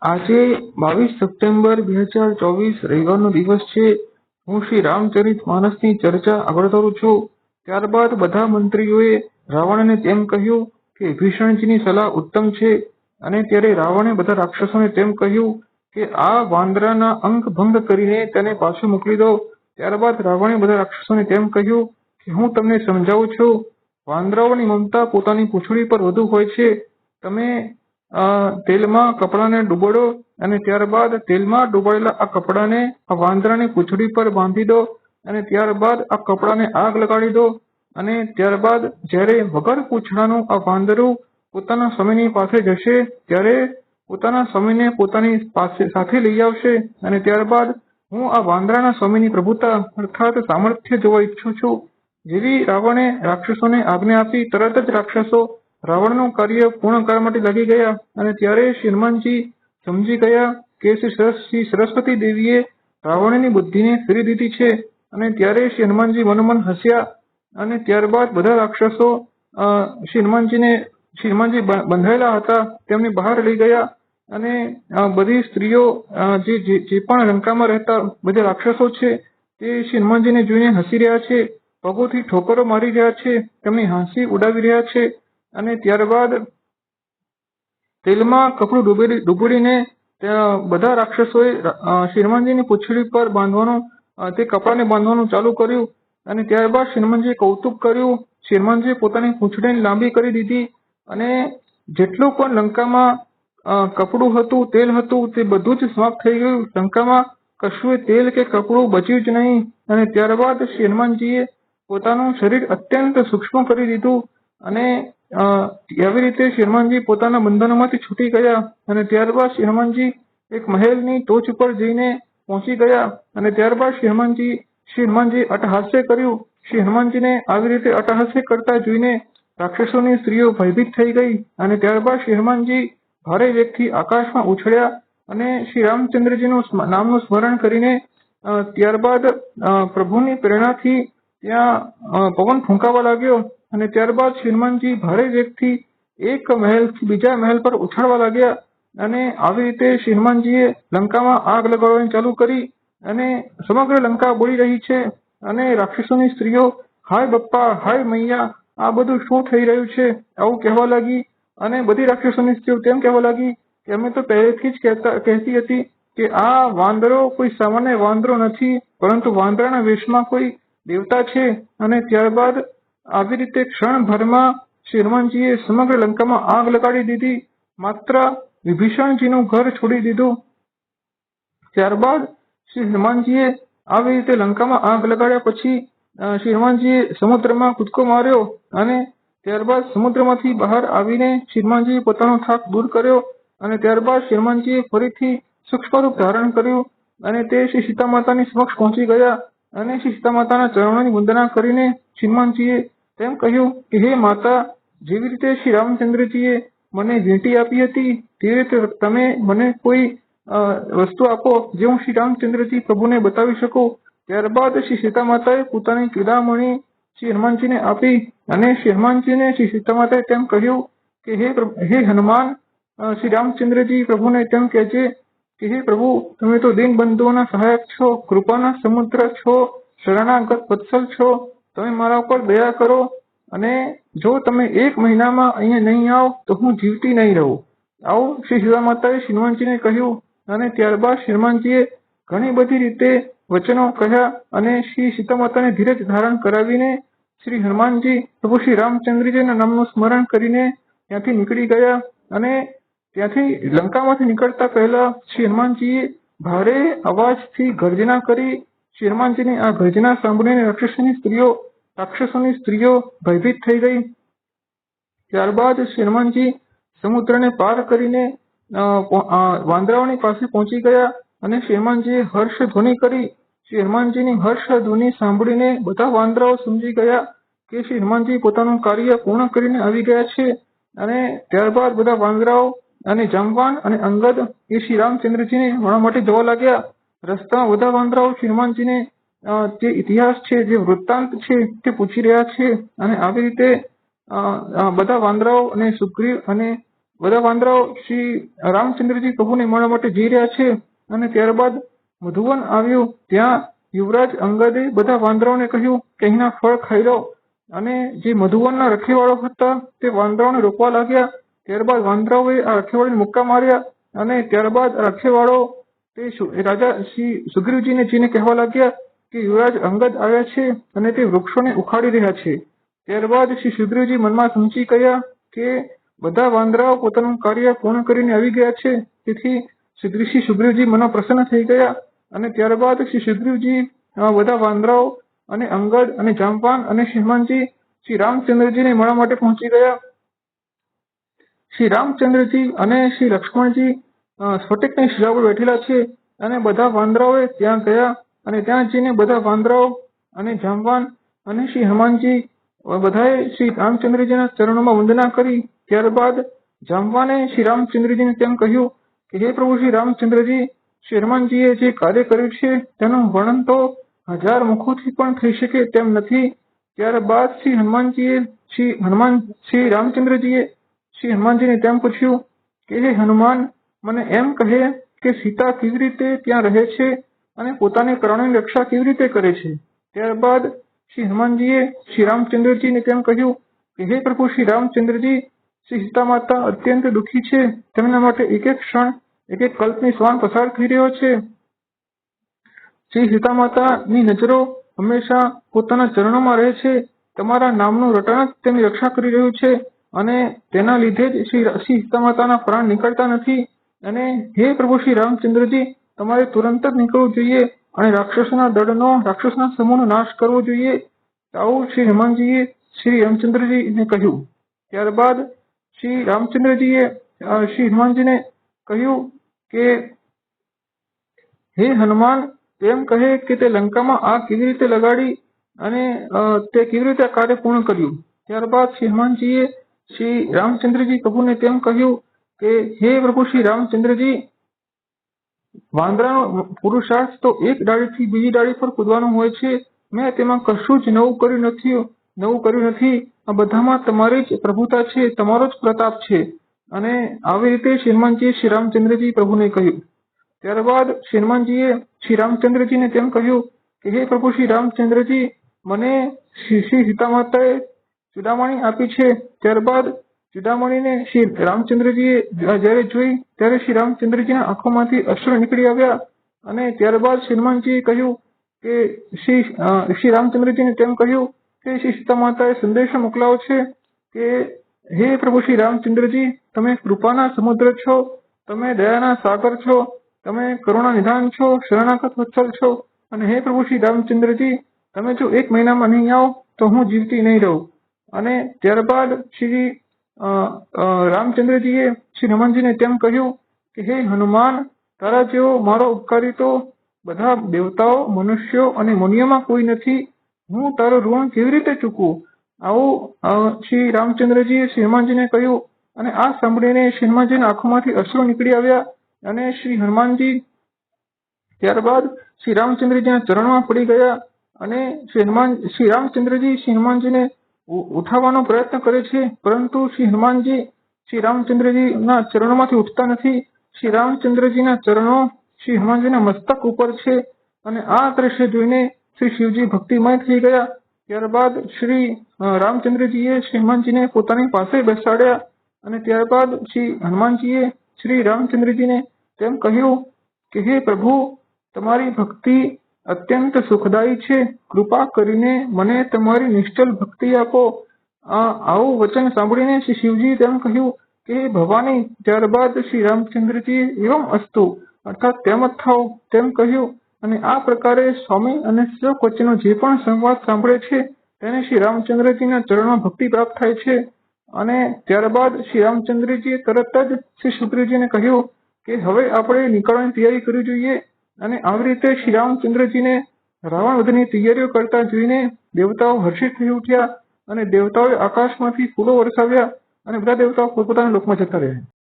આજે 22 સપ્ટેમ્બર 2024 રવિવારનો દિવસ છે. હું શ્રી રામચરિતમાનસની ચર્ચા આગળ કરું છું. ત્યારબાદ બધા મંત્રીઓએ રાવણને તેમ કહ્યું કે વિભીષણજીની સલાહ ઉત્તમ છે. અને ત્યારે રાવણે બધા રાક્ષસોને તેમ કહ્યું કે આ વાંદરાના અંક ભંગ કરીને તેને પાછો મોકલી દો. ત્યારબાદ રાવણે બધા રાક્ષસોને તેમ કહ્યું કે હું તમને સમજાવું છું. વાંદરાઓની મમતા પોતાની પૂંછડી પર વધુ હોય છે. તમે તેલમાં કપડાને ડૂબાડો અને ત્યારબાદ તેલમાં ડૂબાડેલા આ કપડાને આ વાંદરાની પૂંછડી પર બાંધી દો અને ત્યારબાદ આ કપડાને આગ લગાડી દો. અને ત્યારબાદ જ્યારે વગર પૂંછડાનું આ વાંદરું પોતાના સ્વામીની પાસે જશે ત્યારે પોતાના સ્વામીને પોતાની સાથે લઈ આવશે. અને ત્યારબાદ હું આ વાંદરાના સ્વામીની પ્રભુતા અર્થાત સામર્થ્ય જોવા ઈચ્છું છું. જેવી રાવણે રાક્ષસોને આજ્ઞા આપી તરત જ રાક્ષસો રાવણનું કાર્ય પૂર્ણ કરવા માટે લાગી ગયા. અને ત્યારે શ્રી હનુમાનજી સમજી ગયા કે શ્રી સરસ્વતી દેવીએ રાવણની બુદ્ધિને ફેરવી દીધી છે. અને ત્યારે શ્રી હનુમાનજી મનોમન હસ્યા. અને ત્યારબાદ બધા રાક્ષસો શ્રી હનુમાનજી બંધાયેલા હતા તેમને બહાર લઈ ગયા. અને બધી સ્ત્રીઓ જે પણ લંકામાં રહેતા બધા રાક્ષસો છે તે શ્રી હનુમાનજીને જોઈને હસી રહ્યા છે, પગોથી ઠોકરો મારી રહ્યા છે, તેમની હાંસી ઉડાવી રહ્યા છે. અને ત્યારબાદ તેલમાં કપડું ડૂબાડીને બધા રાક્ષસોએ શ્રી હનુમાનજીની પૂંછડી પર તે કપડાને બાંધવાનું ચાલુ કર્યું. અને ત્યારબાદ શ્રી હનુમાનજીએ કૌતુક કર્યું. શ્રી હનુમાનજીએ પોતાની પૂંછડીને લાંબી કરી દીધી અને જેટલું પણ લંકામાં કપડું હતું, તેલ હતું તે બધું જ સમાપ્ત થઈ ગયું. લંકામાં કશું તેલ કે કપડું બચ્યું જ નહીં. અને ત્યારબાદ શ્રી હનુમાનજીએ પોતાનું શરીર અત્યંત સૂક્ષ્મ કરી દીધું. અને આવી રીતે શ્રી હનુમાનજી પોતાના બંધનોમાંથી છૂટી ગયા. અને ત્યારબાદ શ્રી હનુમાનજી એક મહેલની ટોચ ઉપર જઈને પહોંચી ગયા. અને ત્યારબાદ શ્રી હનુમાનજી અટ્ટહાસ્ય કર્યું. શ્રી હનુમાનજીને આવી રીતે અટ્ટહાસ્ય કરતા જોઈને રાક્ષસોની સ્ત્રીઓ ભયભીત થઈ ગઈ. અને ત્યારબાદ શ્રી હનુમાનજી ભારે વેગથી આકાશમાં ઉછળ્યા અને શ્રી રામચંદ્રજીનું નામનું સ્મરણ કરીને ત્યારબાદ પ્રભુની પ્રેરણાથી ત્યાં પવન ફૂંકાવા લાગ્યો. અને ત્યારબાદ શ્રી હનુમાનજી ભારે વેગથી એક મહેલથી બીજા મહેલ પર ઉછળવા લાગ્યા. અને આવી રીતે શ્રી હનુમાનજીએ લંકામાં આગ લગાડવાની ચાલુ કરી. અને સમગ્ર લંકા બળી રહી છે. અને રાક્ષસોની સ્ત્રીઓ હાય બપ્પા, હાય મૈયા, આ બધું શું થઈ રહ્યું છે આવું કહેવા લાગી. અને બધી રાક્ષસોની સ્ત્રીઓ તેમ કહેવા લાગી કે અમે તો પહેલેથી જ કહેતી હતી કે આ વાંદરો કોઈ સામાન્ય વાંદરો નથી, પરંતુ વાંદરાના વેશમાં કોઈ દેવતા છે. અને ત્યારબાદ આવી રીતે ક્ષણભરમાં શ્રી હનુમાનજીએ સમગ્ર લંકામાં આગ લગાડી દીધી. માત્ર વિભીષણજીનું ઘર છોડી દીધું. ત્યારબાદ શ્રી હનુમાનજીએ આવી રીતે લંકામાં આગ લગાડ્યા પછી શ્રી હનુમાનજીએ સમુદ્રમાં કૂદકો માર્યો. અને ત્યારબાદ સમુદ્રમાંથી બહાર આવીને શ્રી હનુમાનજીએ પોતાનો થાક દૂર કર્યો. અને ત્યારબાદ શ્રી હનુમાનજીએ ફરીથી સૂક્ષ્મ રૂપ ધારણ કર્યું. અને તે શ્રી સીતા માતાની સમક્ષ પહોંચી ગયા. અને શ્રી સીતા માતાના ચરણોની વંદના કરીને શ્રી હનુમાનજીએ તેમ કહ્યું કે હે માતા, જેવી રીતે શ્રી રામચંદ્રજીએ મને વીંટી આપી હતી તેવી રીતે તમે મને કોઈ વસ્તુ આપો જે હું શ્રી રામચંદ્રજી પ્રભુને બતાવી શકું. ત્યારબાદ શ્રી સીતા માતાએ પોતાની ચૂડામણી શ્રી હનુમાનજીને આપી. અને શ્રી હનુમાનજીને શ્રી સીતા માતાએ તેમ કહ્યું કે હે હનુમાન, શ્રી રામચંદ્રજી પ્રભુને તેમ કહેજે કે હે પ્રભુ, તમે તો દીન બંધુઓના સહાયક છો, કૃપાના સમુદ્ર છો, શરણાગત વત્સલ છો, તમે મારા ઉપર દયા કરો. અને જો તમે 1 મહિનામાં અહીંયા નહીં આવો તો હું જીવતી નહીં રહું. આવું શ્રી સીતા માતાએ શ્રી હનુમાનજીને કહ્યું. અને ત્યારબાદ શ્રી હનુમાનજીએ ઘણી બધી રીતે વચનો કહ્યા. અને શ્રી સીતા માતાને ધીરજ ધારણ કરાવીને શ્રી હનુમાનજી પ્રભુ શ્રી રામચંદ્રજીના નામનું સ્મરણ કરીને ત્યાંથી નીકળી ગયા. અને ત્યાંથી લંકામાંથી નીકળતા પહેલા શ્રી હનુમાનજીએ ભારે અવાજથી ગર્જના કરી. શ્રી હનુમાનજીની આ ગર્જના સાંભળીને રાક્ષસોની સ્ત્રીઓ ભયભીત થઈ ગઈ. ત્યારબાદ શ્રી હનુમાનજી સમુદ્રને પાર કરીને વાંદરાઓની પાસે પહોંચી ગયા. અને શ્રી હનુમાનજીએ હર્ષ ધ્વનિ કરી. શ્રી હનુમાનજીની હર્ષ ધ્વનિ સાંભળીને બધા વાંદરાઓ સમજી ગયા કે શ્રી હનુમાનજી પોતાનું કાર્ય પૂર્ણ કરીને આવી ગયા છે. અને ત્યારબાદ બધા વાંદરાઓ અને જામવાન અને અંગદ એ શ્રી રામચંદ્રજીને મળવા માટે જવા લાગ્યા. રસ્તામાં બધા વાંદરાઓ શ્રી હનુમાનજીને જે ઇતિહાસ છે, જે વૃત્તાંત છે તે પૂછી રહ્યા છે. અને આવી રીતે બધા વાંદરાઓ અને સુગ્રીવ અને બધા વાંદરાઓ શ્રી રામચંદ્રજી પ્રભુને મળવા માટે જઈ રહ્યા છે અને ત્યારબાદ મધુવન આવ્યું. ત્યાં યુવરાજ અંગદે બધા વાંદરાઓને કહ્યું કે અહીંના ફળ ખાઈ લો. અને જે મધુવનના રખેવાળો હતા તે વાંદરાઓને રોકવા લાગ્યા. ત્યારબાદ વાંદરાઓએ આ રખેવાળીને મુક્કા માર્યા અને ત્યારબાદ રખેવાળો તે રાજા શ્રી સુગ્રીવજીને જઈને કહેવા લાગ્યા કે યુવરાજ અંગદ આવ્યા છે અને તે વૃક્ષોને ઉખાડી રહ્યા છે. ત્યારબાદ શ્રી સુગ્રીવજી મનમાં સમજી ગયા કે બધા વાંદરાઓ પોતાનું કાર્ય પૂર્ણ કરીને આવી ગયા છે. તેથી શ્રી સુગ્રીવજી મનમાં પ્રસન્ન થઈ ગયા અને ત્યારબાદ શ્રી સુગ્રીવજી બધા વાંદરાઓ અને અંગદ અને જામવાન અને હનુમાનજી શ્રી રામચંદ્રજીને મળવા માટે પહોંચી ગયા. શ્રી રામચંદ્રજી અને શ્રી લક્ષ્મણજી સ્ફટિકની શિલા પર બેઠેલા છે અને બધા વાંદરાઓએ ત્યાં ગયા અને ત્યાં જઈને બધા વાંદરાઓ અને જામવાન અને શ્રી હનુમાનજી બધાએ શ્રી રામચંદ્રજીના ચરણોમાં વંદના કરી. ત્યારબાદ જામવાને શ્રી રામચંદ્રજીને તેમ કહ્યું કે હે પ્રભુ શ્રી રામચંદ્રજી, શ્રી હનુમાનજીએ જે કાર્ય કર્યું છે તેનું વર્ણન તો 1000 મુખોથી પણ થઈ શકે તેમ નથી. ત્યારબાદ શ્રી રામચંદ્રજીએ શ્રી હનુમાનજીને તેમ પૂછ્યું કે હે હનુમાન, મને એમ કહે કે સીતા કેવી રીતે ત્યાં રહે છે અને પોતાની પ્રાણોની રક્ષા કેવી રીતે કરે છે. ત્યારબાદ શ્રી હનુમાનજીએ શ્રી રામચંદ્રજીને તેમ કહ્યું કે હે પ્રભુ શ્રી રામચંદ્રજી, શ્રી સીતા માતા અત્યંત દુઃખી છે. તેમના માટે એક એક ક્ષણ એક એક કલ્પની શ્વાન પસાર થઈ રહ્યો છે. શ્રી સીતા માતાની નજરો હંમેશા પોતાના ચરણોમાં રહે છે. તમારા નામનું રટણ જ તેની રક્ષા કરી રહ્યું છે અને તેના લીધે જ શ્રી સીતા માતાના પ્રાણ નીકળતા નથી. અને હે પ્રભુ શ્રી રામચંદ્રજી, તમારે તુરંત જ નીકળવું જોઈએ અને રાક્ષસના સમૂહનો નાશ કરવો જોઈએ. આવું શ્રી હનુમાનજીએ શ્રી રામચંદ્રજીને કહ્યું. ત્યારબાદ શ્રી રામચંદ્રજીએ શ્રી હનુમાનજીને કહ્યું કે હે હનુમાન, તેમ કહે કે તે લંકામાં આગ કેવી રીતે લગાડી અને તે કેવી રીતે આ કાર્ય પૂર્ણ કર્યું. ત્યારબાદ શ્રી હનુમાનજીએ શ્રી રામચંદ્રજી પ્રભુને તેમ કહ્યું કે હે પ્રભુ શ્રી રામચંદ્રજી, વાંદરાનો પુરુષાર્થ તો એક ડાળીથી બીજી ડાળી પર કૂદવાનું હોય છે. મેં તેમાં કશું જ નવું કર્યું નથી. આ બધામાં તમારી જ પ્રભુતા છે, તમારો જ પ્રતાપ છે. અને આવી રીતે શ્રી હનુમાનજીએ શ્રી રામચંદ્રજી પ્રભુને કહ્યું. ત્યારબાદ શ્રી હનુમાનજીએ શ્રી રામચંદ્રજીને તેમ કહ્યું કે હે પ્રભુ શ્રી રામચંદ્રજી, મને શ્રી સીતા માતાએ ચૂડામણી આપી છે. ત્યારબાદ ચૂડામણીને શ્રી રામચંદ્રજીએ જ્યારે જોઈ ત્યારે શ્રી રામચંદ્રજીના આંખોમાંથી અશ્રુ નીકળી આવ્યા. અને ત્યારબાદ શ્રી હનુમાનજીએ કહ્યું કે શ્રી રામચંદ્રજીને તેમ કહ્યું કે શ્રી સીતા માતાએ સંદેશો મોકલાવ્યો છે કે હે પ્રભુ શ્રી રામચંદ્રજી, તમે કૃપાના સમુદ્ર છો, તમે દયાના સાગર છો, તમે કરુણા નિધાન છો, શરણાગત વત્સલ છો. અને હે પ્રભુ શ્રી રામચંદ્રજી, તમે જો 1 મહિનામાં નહીં આવો તો હું જીવતી નહીં રહું. અને ત્યારબાદ શ્રી રામચંદ્રજીએ શ્રી હનુમાનજીને તેમ કહ્યું કે હે હનુમાન, તારા જેવો મારો ઉપકારી તો બધા દેવતાઓ, મનુષ્યો અને મુનિઓમાં કોઈ નથી. હું તારું ઋણ કેવી રીતે ચૂકવું? આવું શ્રી રામચંદ્રજીએ શ્રી હનુમાનજીને કહ્યું. અને આ સાંભળીને શ્રી હનુમાનજીના આંખોમાંથી અશ્રુ નીકળી આવ્યા. અને શ્રી હનુમાનજી ત્યારબાદ શ્રી રામચંદ્રજીના ચરણમાં પડી ગયા. અને શ્રી રામચંદ્રજી શ્રી હનુમાનજીને ઉઠાવવાનો પ્રયત્ન કરે છે, પરંતુ શ્રી હનુમાનજી શ્રી રામચંદ્રજીના ચરણોમાંથી ઉઠતા નથી. શ્રી રામચંદ્રજીના ચરણો શ્રી હનુમાનજીના મસ્તક ઉપર છે. અને આ દ્રશ્ય જોઈને શ્રી શિવજી ભક્તિમય થઈ ગયા. ત્યારબાદ શ્રી રામચંદ્રજીએ શ્રી હનુમાનજીને પોતાની પાસે બેસાડ્યા. અને ત્યારબાદ શ્રી હનુમાનજીએ શ્રી રામચંદ્રજીને તેમ કહ્યું કે હે પ્રભુ, તમારી ભક્તિ અત્યંત સુખદાયી છે. કૃપા કરીને મને તમારી નિશ્ચલ ભક્તિ આપો. આવું વચન સાંભળીને શ્રી શિવજી તેમ કહ્યું કે હે ભવાની. ત્યારબાદ શ્રી રામચંદ્રજીએ એવમ અસ્તુ અર્થાત તેમ જ થાવ તેમ કહ્યું. અને આ પ્રકારે સ્વામી અને સેવક વચ્ચેનો જે પણ સંવાદ સાંભળે છે તેને શ્રી રામચંદ્રજીના ચરણમાં ભક્તિ પ્રાપ્ત થાય છે. અને ત્યારબાદ શ્રી રામચંદ્રજીએ તરત જ શ્રી સુગ્રીવજીને કહ્યું કે હવે આપણે નીકળવાની તૈયારી કરવી જોઈએ. અને આવી રીતે શ્રી રામચંદ્રજીને રાવણ વધની તૈયારીઓ કરતા જોઈને દેવતાઓ હર્ષિત થઈ ઉઠ્યા. અને દેવતાઓએ આકાશમાંથી ફૂલો વરસાવ્યા અને બધા દેવતાઓ પોતપોતાના લોકમાં જતા રહ્યા.